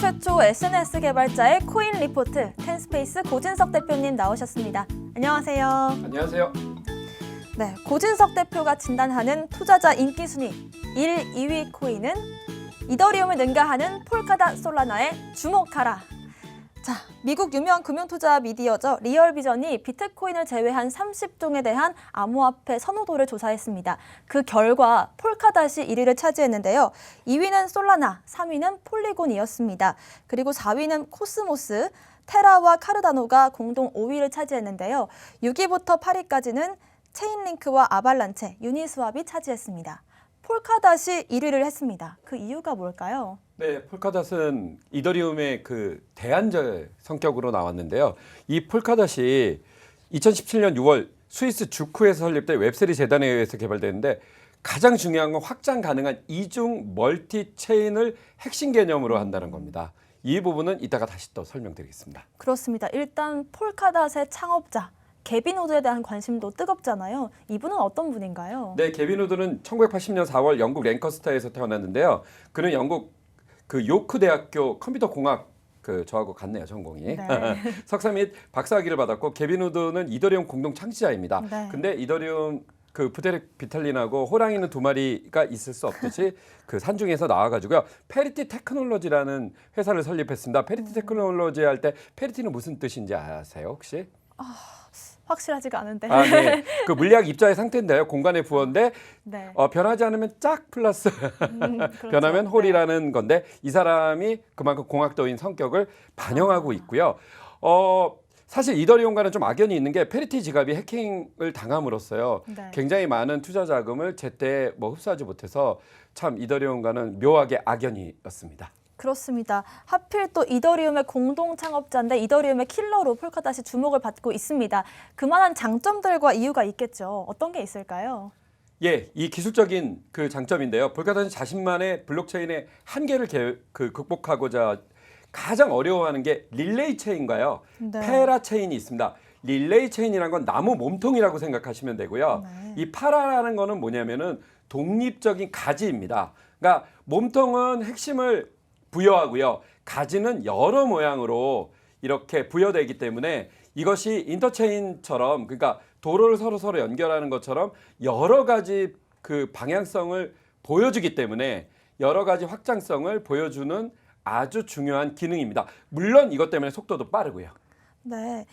최초 SNS 개발자의 코인 리포트, 텐스페이스 고진석 대표님 나오셨습니다. 안녕하세요. 안녕하세요. 네, 고진석 대표가 진단하는 투자자 인기 순위 1, 2위 코인은 이더리움을 능가하는 폴카닷 솔라나에 주목하라. 자, 미국 유명 금융투자 미디어죠. 리얼비전이 비트코인을 제외한 30종에 대한 암호화폐 선호도를 조사했습니다. 그 결과 폴카닷이 1위를 차지했는데요. 2위는 솔라나, 3위는 폴리곤이었습니다. 그리고 4위는 코스모스, 테라와 카르다노가 공동 5위를 차지했는데요. 6위부터 8위까지는 체인링크와 아발란체, 유니스왑이 차지했습니다. 폴카닷이 1위를 했습니다. 그 이유가 뭘까요? 네, 폴카닷은 이더리움의 그 대안절 성격으로 나왔는데요. 이 폴카닷이 2017년 6월 스위스 주쿠에서 설립된 웹3 재단에 의해서 개발됐는데 가장 중요한 건 확장 가능한 이중 멀티 체인을 핵심 개념으로 한다는 겁니다. 이 부분은 이따가 다시 또 설명드리겠습니다. 그렇습니다. 일단 폴카닷의 창업자 개빈 우드에 대한 관심도 뜨겁잖아요. 이분은 어떤 분인가요? 네, 개빈 우드는 1980년 4월 영국 랭커스터에서 태어났는데요. 그는 영국 그 요크 대학교 컴퓨터 공학 저하고 같네요, 전공이. 네. 석사 및 박사학위를 받았고 개빈 우드는 이더리움 공동 창시자입니다. 네. 근데 이더리움 그 부테릭 비탈린하고 호랑이는 두 마리가 있을 수 없듯이 그 산중에서 나와가지고요. 페리티 테크놀로지라는 회사를 설립했습니다. 페리티 테크놀로지 할 때 페리티는 무슨 뜻인지 아세요, 혹시? 확실하지가 않은데. 아, 네. 그 물리학 입자의 상태인데요. 공간의 부호인데 네. 변하지 않으면 짝 플러스 그렇죠. 변하면 홀이라는 건데 이 사람이 그만큼 공학도인 성격을 반영하고 있고요. 사실 이더리움과는 좀 악연이 있는 게 페리티 지갑이 해킹을 당함으로써요. 네. 굉장히 많은 투자 자금을 제때 흡수하지 못해서 참 이더리움과는 묘하게 악연이었습니다. 그렇습니다. 하필 또 이더리움의 공동 창업자인데 이더리움의 킬러로 폴카닷이 주목을 받고 있습니다. 그만한 장점들과 이유가 있겠죠. 어떤 게 있을까요? 예, 이 기술적인 그 장점인데요. 폴카닷은 자신만의 블록체인의 한계를 극복하고자 가장 어려워하는 게 릴레이 체인과요. 네. 페라 체인이 있습니다. 릴레이 체인이라는 건 나무 몸통이라고 생각하시면 되고요. 네. 이 파라라는 거는 뭐냐면은 독립적인 가지입니다. 그러니까 몸통은 핵심을 부여하고요. 가지는 여러 모양으로 이렇게 부여되기 때문에 이것이 인터체인처럼 그러니까 도로를 서로 연결하는 것처럼 여러 가지 그 방향성을 보여주기 때문에 여러 가지 확장성을 보여주는 아주 중요한 기능입니다. 물론 이것 때문에 속도도 빠르고요. 네.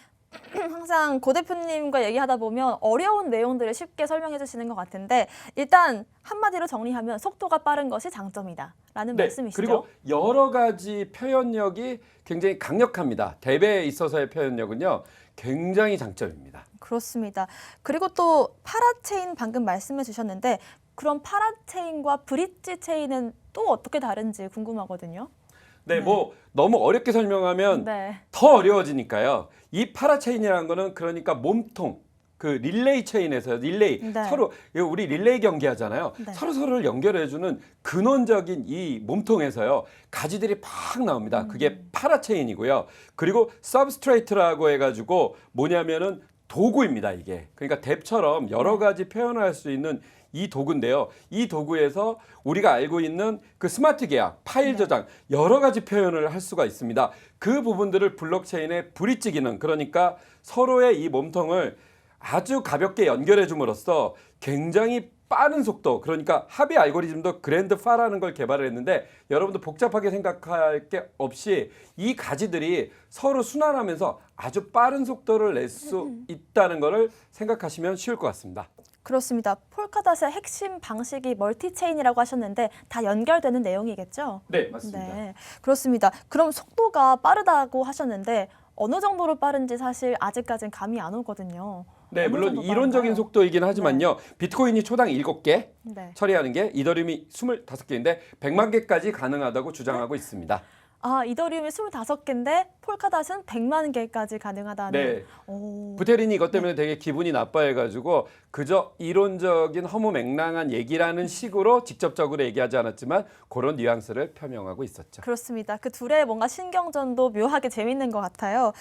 항상 고 대표님과 얘기하다 보면 어려운 내용들을 쉽게 설명해 주시는 것 같은데 일단 한마디로 정리하면 속도가 빠른 것이 장점이다라는 말씀이시죠? 그리고 여러 가지 표현력이 굉장히 강력합니다. 뎁에 있어서의 표현력은요. 굉장히 장점입니다. 그렇습니다. 그리고 또 파라체인 방금 말씀해 주셨는데 그럼 파라체인과 브릿지 체인은 또 어떻게 다른지 궁금하거든요. 네, 뭐 너무 어렵게 설명하면 네. 더 어려워지니까요. 이 파라체인이라는 거는 그러니까 몸통, 그 릴레이 체인에서 릴레이 네. 서로 우리 릴레이 경기 하잖아요. 네. 서로를 연결해주는 근원적인 이 몸통에서요. 가지들이 팍 나옵니다. 그게 파라체인이고요. 그리고 서브스트레이트라고 해가지고 뭐냐면은 도구입니다. 이게. 그러니까 뎁처럼 여러 가지 표현할 수 있는 이 도구인데요. 이 도구에서 우리가 알고 있는 그 스마트 계약, 파일 저장 여러 가지 표현을 할 수가 있습니다. 그 부분들을 블록체인의 브릿지 기능, 그러니까 서로의 이 몸통을 아주 가볍게 연결해 줌으로써 굉장히 빠른 속도, 그러니까 합의 알고리즘도 그랜드파라는 걸 개발을 했는데 여러분도 복잡하게 생각할 게 없이 이 가지들이 서로 순환하면서 아주 빠른 속도를 낼 수 있다는 것을 생각하시면 쉬울 것 같습니다. 그렇습니다. 폴카닷의 핵심 방식이 멀티체인이라고 하셨는데 다 연결되는 내용이겠죠? 네, 맞습니다. 네, 그렇습니다. 그럼 속도가 빠르다고 하셨는데 어느 정도로 빠른지 사실 아직까지는 감이 안 오거든요. 네, 어느 물론 정도 이론적인 빠른가요? 속도이긴 하지만요. 비트코인이 초당 7개 네. 처리하는 게 이더리움이 25개인데 100만 개까지 가능하다고 주장하고 있습니다. 아, 이더리움이 25개인데 폴카닷은 100만 개까지 가능하다는. 네. 오. 부테린이 이것 때문에 되게 기분이 나빠해가지고 그저 이론적인 허무맹랑한 얘기라는 식으로 직접적으로 얘기하지 않았지만 그런 뉘앙스를 표명하고 있었죠. 그렇습니다. 그 둘의 뭔가 신경전도 묘하게 재밌는 것 같아요.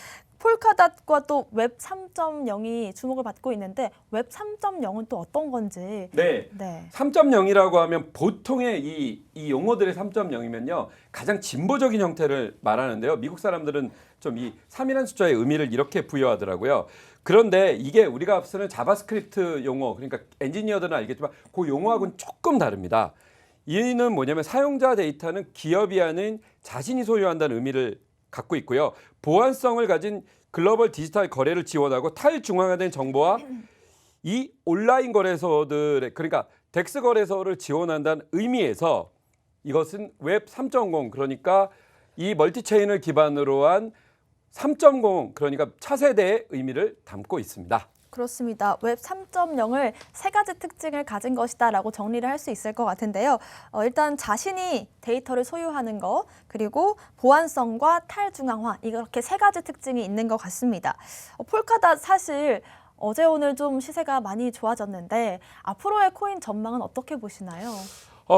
폴카닷과 또 웹 3.0이 주목을 받고 있는데 웹 3.0은 또 어떤 건지. 네. 네. 3.0이라고 하면 보통의 이 용어들의 3.0이면요. 가장 진보적인 형태를 말하는데요. 미국 사람들은 좀 이 3이라는 숫자의 의미를 이렇게 부여하더라고요. 그런데 이게 우리가 쓰는 자바스크립트 용어, 그러니까 엔지니어들은 알겠지만 그 용어하고는 조금 다릅니다. 이는 뭐냐면 사용자 데이터는 기업이 아닌 자신이 소유한다는 의미를 갖고 있고요. 보안성을 가진 글로벌 디지털 거래를 지원하고 탈중앙화된 정보와 이 온라인 거래소들의 그러니까 덱스 거래소를 지원한다는 의미에서 이것은 웹 3.0 그러니까 이 멀티체인을 기반으로 한 3.0 그러니까 차세대의 의미를 담고 있습니다. 그렇습니다. 웹 3.0을 세 가지 특징을 가진 것이다라고 정리를 할 수 있을 것 같은데요. 일단 자신이 데이터를 소유하는 거, 그리고 보안성과 탈중앙화 이렇게 세 가지 특징이 있는 것 같습니다. 폴카닷 사실 어제 오늘 좀 시세가 많이 좋아졌는데 앞으로의 코인 전망은 어떻게 보시나요?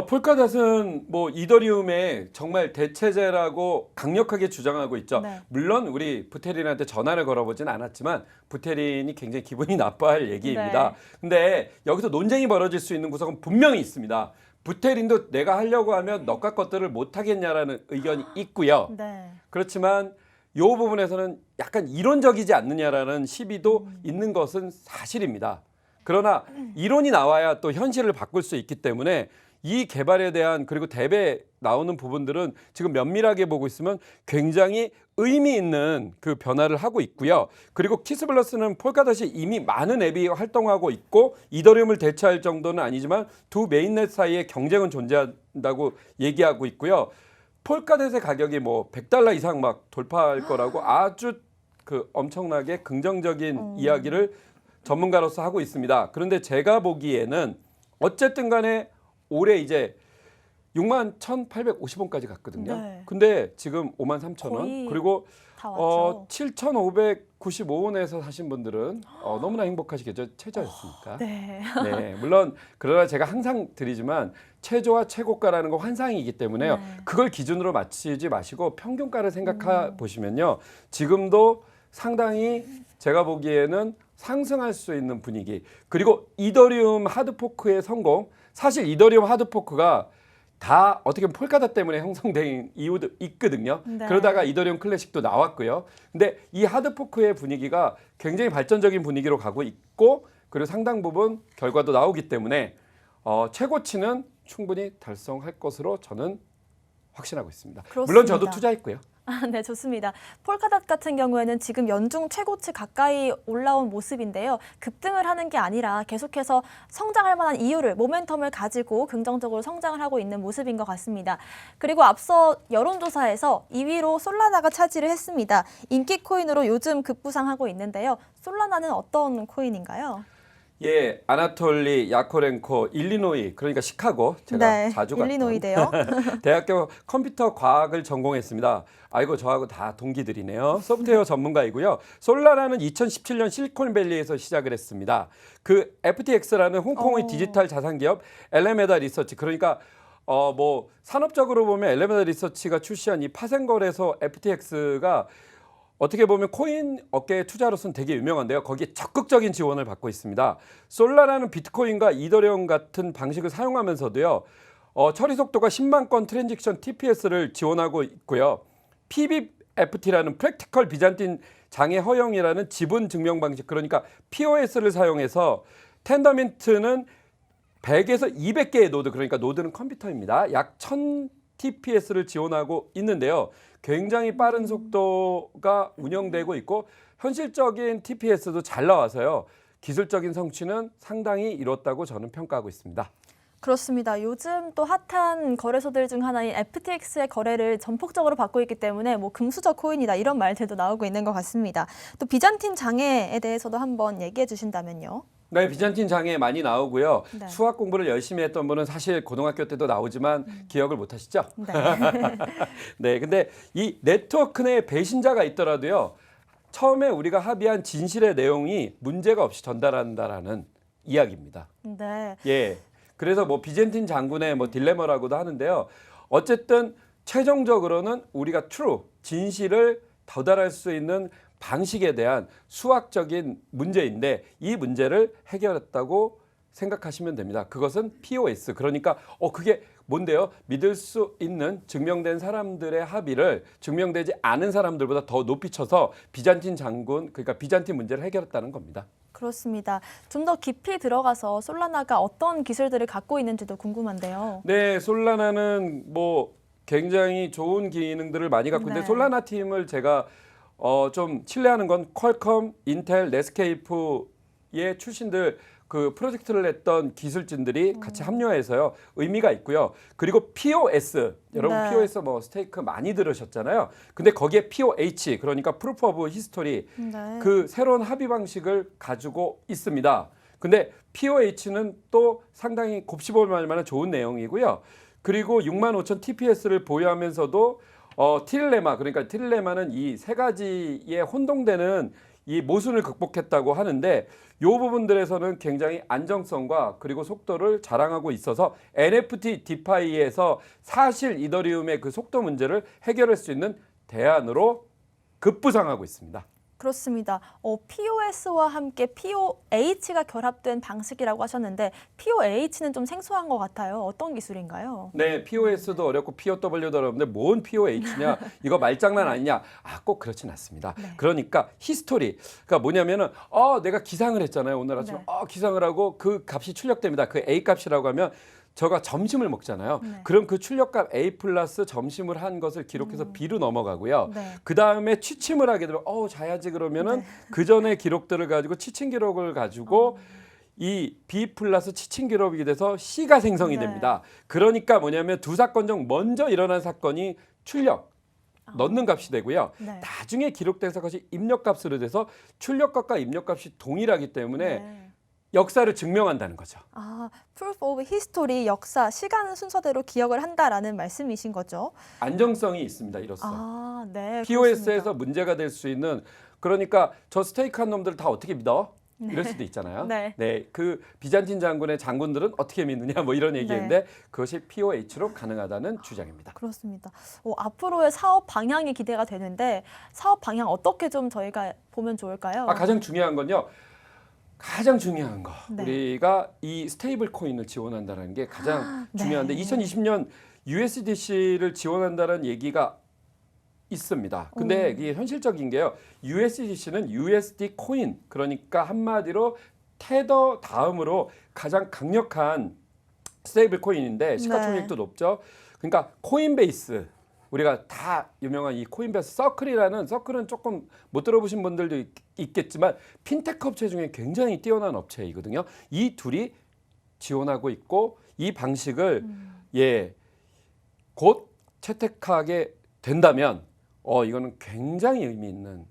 폴카닷은 뭐 이더리움의 정말 대체제라고 강력하게 주장하고 있죠. 네. 물론 우리 부테린한테 전화를 걸어보진 않았지만 부테린이 굉장히 기분이 나빠할 얘기입니다. 네. 근데 여기서 논쟁이 벌어질 수 있는 구석은 분명히 있습니다. 부테린도 내가 하려고 하면 너가 것들을 못 하겠냐라는 의견이 있고요. 네. 그렇지만 이 부분에서는 약간 이론적이지 않느냐라는 시비도 있는 것은 사실입니다. 그러나 이론이 나와야 또 현실을 바꿀 수 있기 때문에 이 개발에 대한 그리고 대 나오는 부분들은 지금 면밀하게 보고 있으면 굉장히 의미 있는 그 변화를 하고 있고요. 그리고 키스플러스는 폴카닷이 이미 많은 앱이 활동하고 있고 이더리움을 대체할 정도는 아니지만 두 메인넷 사이에 경쟁은 존재한다고 얘기하고 있고요. 폴카닷의 가격이 뭐 $100 이상 막 돌파할 거라고 아주 그 엄청나게 긍정적인 이야기를 전문가로서 하고 있습니다. 그런데 제가 보기에는 어쨌든 간에 올해 이제 61,850원까지 갔거든요. 네. 근데 지금 53,000원. 거의 그리고 다 왔죠. 7,595원에서 사신 분들은 너무나 행복하시겠죠. 최저였으니까. 네. 네, 물론 그러나 제가 항상 드리지만 최저와 최고가라는 건 환상이기 때문에요. 네. 그걸 기준으로 맞추지 마시고 평균가를 생각해 보시면요. 지금도 상당히 제가 보기에는 상승할 수 있는 분위기. 그리고 이더리움 하드포크의 성공. 사실 이더리움 하드포크가 다 어떻게 보면 폴카닷 때문에 형성된 이유도 있거든요. 네. 그러다가 이더리움 클래식도 나왔고요. 근데 이 하드포크의 분위기가 굉장히 발전적인 분위기로 가고 있고 그리고 상당 부분 결과도 나오기 때문에 최고치는 충분히 달성할 것으로 저는 확신하고 있습니다. 그렇습니다. 물론 저도 투자했고요. 네, 좋습니다. 폴카닷 같은 경우에는 지금 연중 최고치 가까이 올라온 모습인데요. 급등을 하는 게 아니라 계속해서 성장할 만한 이유를, 모멘텀을 가지고 긍정적으로 성장을 하고 있는 모습인 것 같습니다. 그리고 앞서 여론조사에서 2위로 솔라나가 차지를 했습니다. 인기 코인으로 요즘 급부상하고 있는데요. 솔라나는 어떤 코인인가요? 예, 아나톨리 야코렌코 일리노이 그러니까 시카고 제가 네, 자주 갔던 일리노이대요. 대학교 컴퓨터 과학을 전공했습니다. 아이고 저하고 다 동기들이네요. 소프트웨어 전문가이고요. 솔라라는 2017년 실리콘밸리에서 시작을 했습니다. 그 FTX라는 홍콩의 디지털 자산 기업 엘레메다 리서치 그러니까 뭐 산업적으로 보면 엘레메다 리서치가 출시한 이 파생거래소 FTX가 어떻게 보면 코인 업계의 투자로서는 되게 유명한데요. 거기에 적극적인 지원을 받고 있습니다. 솔라라는 비트코인과 이더리움 같은 방식을 사용하면서도요. 처리 속도가 10만 건 트랜잭션 TPS를 지원하고 있고요. PBFT라는 프랙티컬 비잔틴 장애 허용이라는 지분 증명 방식 그러니까 POS를 사용해서 텐더민트는 100에서 200개의 노드 그러니까 노드는 컴퓨터입니다. 약 1000 TPS를 지원하고 있는데요. 굉장히 빠른 속도가 운영되고 있고 현실적인 TPS도 잘 나와서요. 기술적인 성취는 상당히 이뤘다고 저는 평가하고 있습니다. 그렇습니다. 요즘 또 핫한 거래소들 중 하나인 FTX의 거래를 전폭적으로 받고 있기 때문에 뭐 금수저 코인이다 이런 말들도 나오고 있는 것 같습니다. 또 비잔틴 장애에 대해서도 한번 얘기해 주신다면요. 네, 비잔틴 장애 많이 나오고요. 네. 수학 공부를 열심히 했던 분은 사실 고등학교 때도 나오지만 기억을 못 하시죠? 네. 네, 근데 이 네트워크 내에 배신자가 있더라도요. 처음에 우리가 합의한 진실의 내용이 문제가 없이 전달한다라는 이야기입니다. 네. 예. 그래서 뭐 비잔틴 장군의 뭐 딜레마라고도 하는데요. 어쨌든 최종적으로는 우리가 진실을 도달할 수 있는 방식에 대한 수학적인 문제인데 이 문제를 해결했다고 생각하시면 됩니다. 그것은 POS. 그러니까 그게 뭔데요? 믿을 수 있는 증명된 사람들의 합의를 증명되지 않은 사람들보다 더 높이 쳐서 비잔틴 장군, 그러니까 비잔틴 문제를 해결했다는 겁니다. 그렇습니다. 좀 더 깊이 들어가서 솔라나가 어떤 기술들을 갖고 있는지도 궁금한데요. 네, 솔라나는 뭐 굉장히 좋은 기능들을 많이 갖고 있는데 네. 솔라나 팀을 제가 좀 신뢰하는 건 퀄컴, 인텔, 넷스케이프의 출신들 그 프로젝트를 했던 기술진들이 같이 합류해서요. 의미가 있고요. 그리고 POS, 여러분 네. POS 뭐 스테이크 많이 들으셨잖아요. 근데 거기에 POH, 그러니까 Proof of History, 네. 그 새로운 합의 방식을 가지고 있습니다. 근데 POH는 또 상당히 곱씹을 만한 좋은 내용이고요. 그리고 65,000 TPS를 보유하면서도 티릴레마, 그러니까 티릴레마는 이 세 가지에 혼동되는 이 모순을 극복했다고 하는데 이 부분들에서는 굉장히 안정성과 그리고 속도를 자랑하고 있어서 NFT 디파이에서 사실 이더리움의 그 속도 문제를 해결할 수 있는 대안으로 급부상하고 있습니다. 그렇습니다. POS와 함께 POH가 결합된 방식이라고 하셨는데 POH는 좀 생소한 것 같아요. 어떤 기술인가요? 네, POS도 어렵고 POW도 어렵는데 뭔 POH냐? 이거 말장난 아니냐? 꼭 그렇진 않습니다. 네. 그러니까 히스토리. 그러니까 뭐냐면은 내가 기상을 했잖아요. 오늘 아침에 네. 기상을 하고 그 값이 출력됩니다. 그 A 값이라고 하면 저가 점심을 먹잖아요. 네. 그럼 그 출력값 A 플러스 점심을 한 것을 기록해서 B로 넘어가고요. 네. 그 다음에 취침을 하게 되면 자야지 그러면은 그 전에 기록들을 가지고 취침 기록을 가지고 이 B 플러스 취침 기록이 돼서 C가 생성이 네. 됩니다. 그러니까 뭐냐면 두 사건 중 먼저 일어난 사건이 출력 넣는 값이 되고요. 네. 나중에 기록된 사건이 입력값으로 돼서 출력값과 입력값이 동일하기 때문에 네. 역사를 증명한다는 거죠. Proof of History, 역사, 시간 순서대로 기억을 한다라는 말씀이신 거죠? 안정성이 있습니다. 이로써. 네. POS에서 문제가 될 수 있는, 그러니까 저 스테이크 한 놈들 다 어떻게 믿어? 이럴 수도 있잖아요. 네. 그 비잔틴 장군의 장군들은 어떻게 믿느냐 뭐 이런 얘기인데 그것이 POH로 가능하다는 주장입니다. 그렇습니다. 앞으로의 사업 방향이 기대가 되는데 사업 방향 어떻게 좀 저희가 보면 좋을까요? 가장 중요한 건요. 가장 중요한 거. 네. 우리가 이 스테이블 코인을 지원한다는 게 가장 네. 중요한데 2020년 USDC를 지원한다는 얘기가 있습니다. 근데 이게 현실적인 게요. USDC는 USD 코인, 그러니까 한마디로 테더 다음으로 가장 강력한 스테이블 코인인데 시가총액도 높죠. 그러니까 코인베이스, 우리가 다 유명한 이 코인베이스 서클은 조금 못 들어보신 분들도 있겠지만 핀테크 업체 중에 굉장히 뛰어난 업체이거든요. 이 둘이 지원하고 있고 이 방식을 곧 채택하게 된다면 이거는 굉장히 의미 있는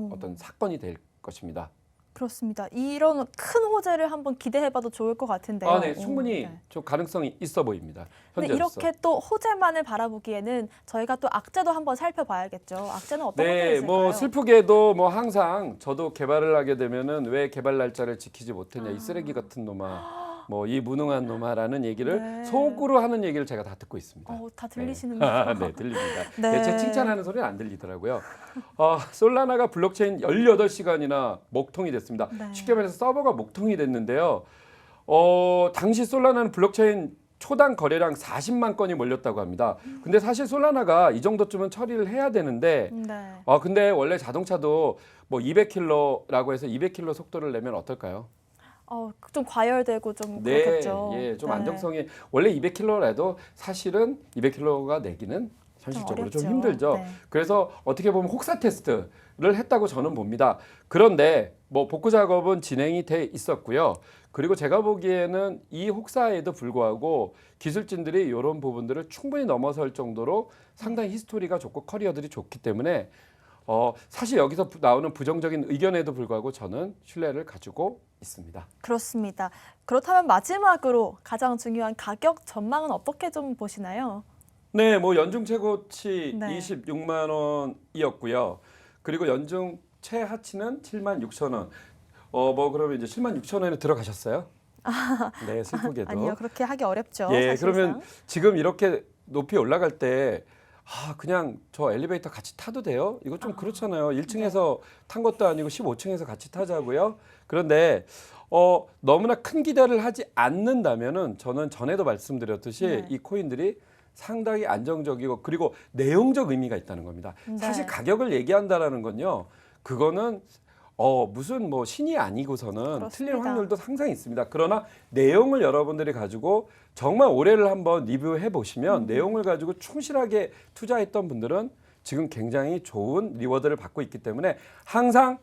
어떤 사건이 될 것입니다. 그렇습니다. 이런 큰 호재를 한번 기대해봐도 좋을 것 같은데요. 네, 충분히 좀 가능성이 있어 보입니다. 근데 현재로서. 이렇게 또 호재만을 바라보기에는 저희가 또 악재도 한번 살펴봐야겠죠. 악재는 어떤 것들이 있을까요? 뭐 슬프게도 뭐 항상 저도 개발을 하게 되면은 왜 개발 날짜를 지키지 못했냐 이 쓰레기 같은 놈아, 뭐 이 무능한 놈아라는 얘기를 속으로 하는 얘기를 제가 다 듣고 있습니다. 다 들리시는군요. 네, 들립니다. 네. 제 칭찬하는 소리는 안 들리더라고요. 솔라나가 블록체인 18시간이나 목통이 됐습니다. 네. 쉽게 말해서 서버가 목통이 됐는데요. 당시 솔라나는 블록체인 초당 거래량 40만 건이 몰렸다고 합니다. 근데 사실 솔라나가 이 정도쯤은 처리를 해야 되는데 근데 원래 자동차도 뭐 200km라고 해서 200km 속도를 내면 어떨까요? 좀 과열되고 좀 그렇겠죠. 좀 안정성이 원래 200km라도 사실은 200km가 내기는 현실적으로 좀 힘들죠. 네. 그래서 어떻게 보면 혹사 테스트를 했다고 저는 봅니다. 그런데 뭐 복구 작업은 진행이 돼 있었고요. 그리고 제가 보기에는 이 혹사에도 불구하고 기술진들이 이런 부분들을 충분히 넘어설 정도로 상당히 히스토리가 좋고 커리어들이 좋기 때문에 사실 여기서 나오는 부정적인 의견에도 불구하고 저는 신뢰를 가지고 있습니다. 그렇습니다. 그렇다면 마지막으로 가장 중요한 가격 전망은 어떻게 좀 보시나요? 네, 뭐 연중 최고치 네. 26만 원이었고요. 그리고 연중 최하치는 7만 6천 원. 뭐 그러면 이제 7만 6천 원에 들어가셨어요? 네, 슬프게도. 아니요, 그렇게 하기 어렵죠. 예, 사실상. 그러면 지금 이렇게 높이 올라갈 때 그냥 저 엘리베이터 같이 타도 돼요? 이거 좀 그렇잖아요. 1층에서 탄 것도 아니고 15층에서 같이 타자고요. 그런데 너무나 큰 기대를 하지 않는다면은 저는 전에도 말씀드렸듯이 네. 이 코인들이 상당히 안정적이고 그리고 내용적 의미가 있다는 겁니다. 네. 사실 가격을 얘기한다라는 건요. 그거는 무슨 뭐 신이 아니고서는 그렇습니다. 틀릴 확률도 상당히 있습니다. 그러나 내용을 여러분들이 가지고 정말 올해를 한번 리뷰해 보시면 내용을 가지고 충실하게 투자했던 분들은 지금 굉장히 좋은 리워드를 받고 있기 때문에 항상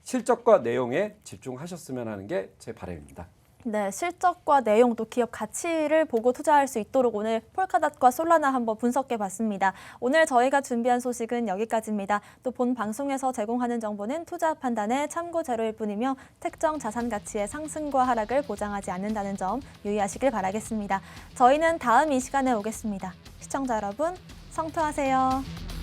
실적과 내용에 집중하셨으면 하는 게 제 바람입니다. 네, 실적과 내용 또 기업 가치를 보고 투자할 수 있도록 오늘 폴카닷과 솔라나 한번 분석해 봤습니다. 오늘 저희가 준비한 소식은 여기까지입니다. 또 본 방송에서 제공하는 정보는 투자 판단의 참고 자료일 뿐이며 특정 자산 가치의 상승과 하락을 보장하지 않는다는 점 유의하시길 바라겠습니다. 저희는 다음 이 시간에 오겠습니다. 시청자 여러분, 성투하세요.